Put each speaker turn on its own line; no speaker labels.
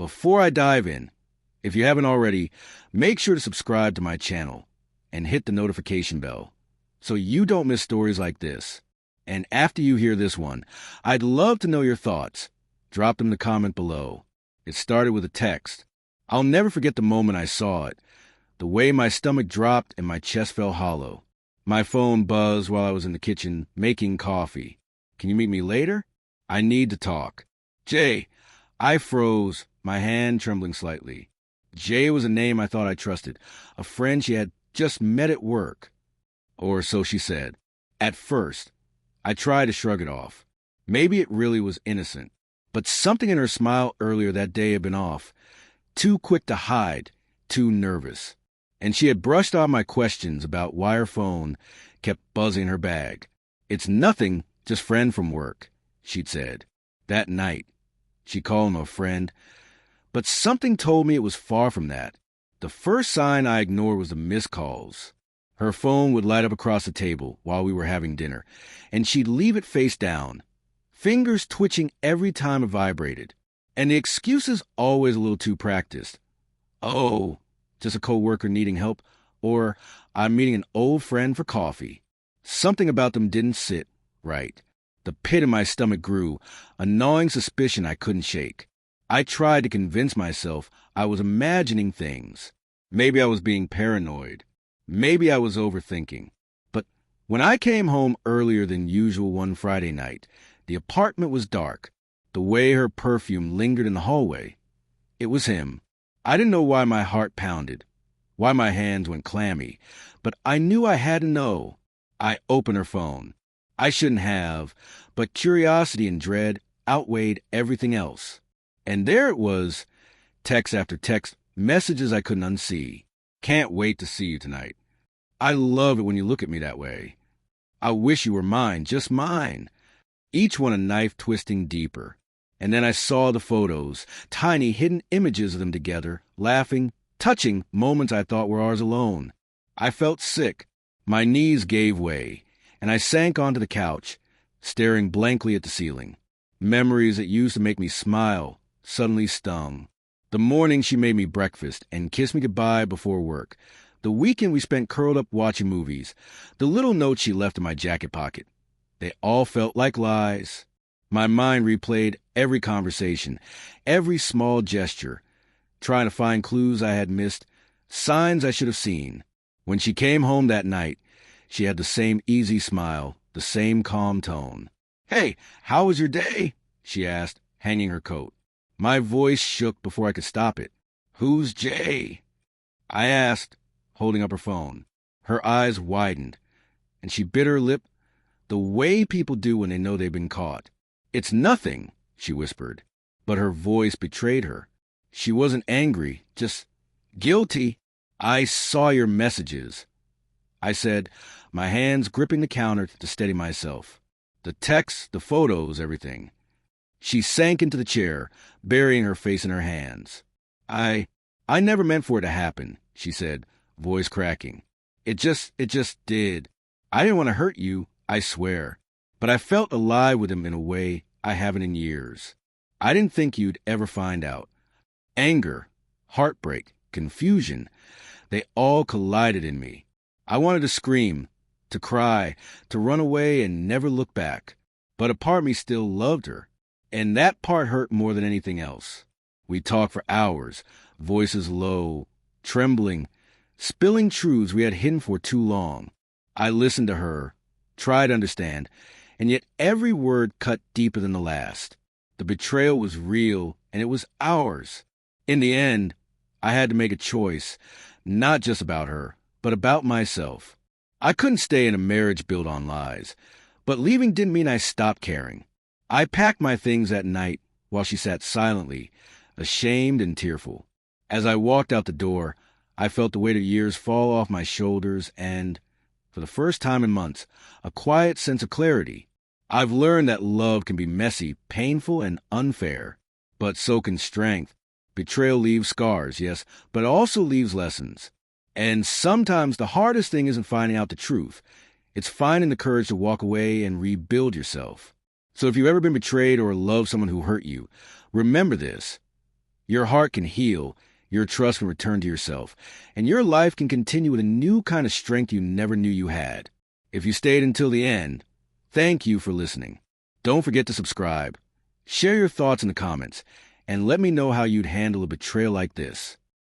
Before I dive in, if you haven't already, make sure to subscribe to my channel and hit the notification bell so you don't miss stories like this. And after you hear this one, I'd love to know your thoughts. Drop them in the comment below. It started with a text. I'll never forget the moment I saw it. The way my stomach dropped and my chest felt hollow. My phone buzzed while I was in the kitchen making coffee. Can you meet me later? I need to talk. Jay. I froze, my hand trembling slightly. Jay was a name I thought I trusted, a friend she had just met at work. Or so she said. At first, I tried to shrug it off. Maybe it really was innocent. But something in her smile earlier that day had been off. Too quick to hide, too nervous. And she had brushed off my questions about why her phone kept buzzing her bag. It's nothing, just friend from work, she'd said. That night, she called him a friend. But something told me it was far from that. The first sign I ignored was the missed calls. Her phone would light up across the table while we were having dinner, and she'd leave it face down, fingers twitching every time it vibrated. And the excuses always a little too practiced. Oh, just a coworker needing help, or I'm meeting an old friend for coffee. Something about them didn't sit right. The pit in my stomach grew, a gnawing suspicion I couldn't shake. I tried to convince myself I was imagining things. Maybe I was being paranoid. Maybe I was overthinking. But when I came home earlier than usual one Friday night, the apartment was dark. The way her perfume lingered in the hallway. It was him. I didn't know why my heart pounded, why my hands went clammy, but I knew I had to know. I opened her phone. I shouldn't have, but curiosity and dread outweighed everything else. And there it was, text after text, messages I couldn't unsee. Can't wait to see you tonight. I love it when you look at me that way. I wish you were mine, just mine. Each one a knife twisting deeper. And then I saw the photos, tiny hidden images of them together, laughing, touching moments I thought were ours alone. I felt sick. My knees gave way, and I sank onto the couch, staring blankly at the ceiling. Memories that used to make me smile suddenly stung. The morning she made me breakfast and kissed me goodbye before work. The weekend we spent curled up watching movies. The little notes she left in my jacket pocket. They all felt like lies. My mind replayed every conversation, every small gesture, trying to find clues I had missed, signs I should have seen. When she came home that night, she had the same easy smile, the same calm tone. "Hey, how was your day?" she asked, hanging her coat. My voice shook before I could stop it. "Who's Jay?" I asked, holding up her phone. Her eyes widened, and she bit her lip the way people do when they know they've been caught. "It's nothing," she whispered, but her voice betrayed her. She wasn't angry, just guilty. "I saw your messages," I said, my hands gripping the counter to steady myself. "The texts, the photos, everything." She sank into the chair, burying her face in her hands. I never meant for it to happen," she said, voice cracking. It just did. I didn't want to hurt you, I swear. But I felt alive with him in a way I haven't in years. I didn't think you'd ever find out. Anger, heartbreak, confusion, they all collided in me. I wanted to scream, to cry, to run away and never look back. But a part of me still loved her, and that part hurt more than anything else. We talked for hours, voices low, trembling, spilling truths we had hidden for too long. I listened to her, tried to understand, and yet every word cut deeper than the last. The betrayal was real, and it was ours. In the end, I had to make a choice, not just about her, but about myself. I couldn't stay in a marriage built on lies, but leaving didn't mean I stopped caring. I packed my things that night while she sat silently, ashamed and tearful. As I walked out the door, I felt the weight of years fall off my shoulders and, for the first time in months, a quiet sense of clarity. I've learned that love can be messy, painful, and unfair, but so can strength. Betrayal leaves scars, yes, but it also leaves lessons. And sometimes the hardest thing isn't finding out the truth. It's finding the courage to walk away and rebuild yourself. So if you've ever been betrayed or loved someone who hurt you, remember this. Your heart can heal, your trust can return to yourself, and your life can continue with a new kind of strength you never knew you had. If you stayed until the end, thank you for listening. Don't forget to subscribe. Share your thoughts in the comments, and let me know how you'd handle a betrayal like this.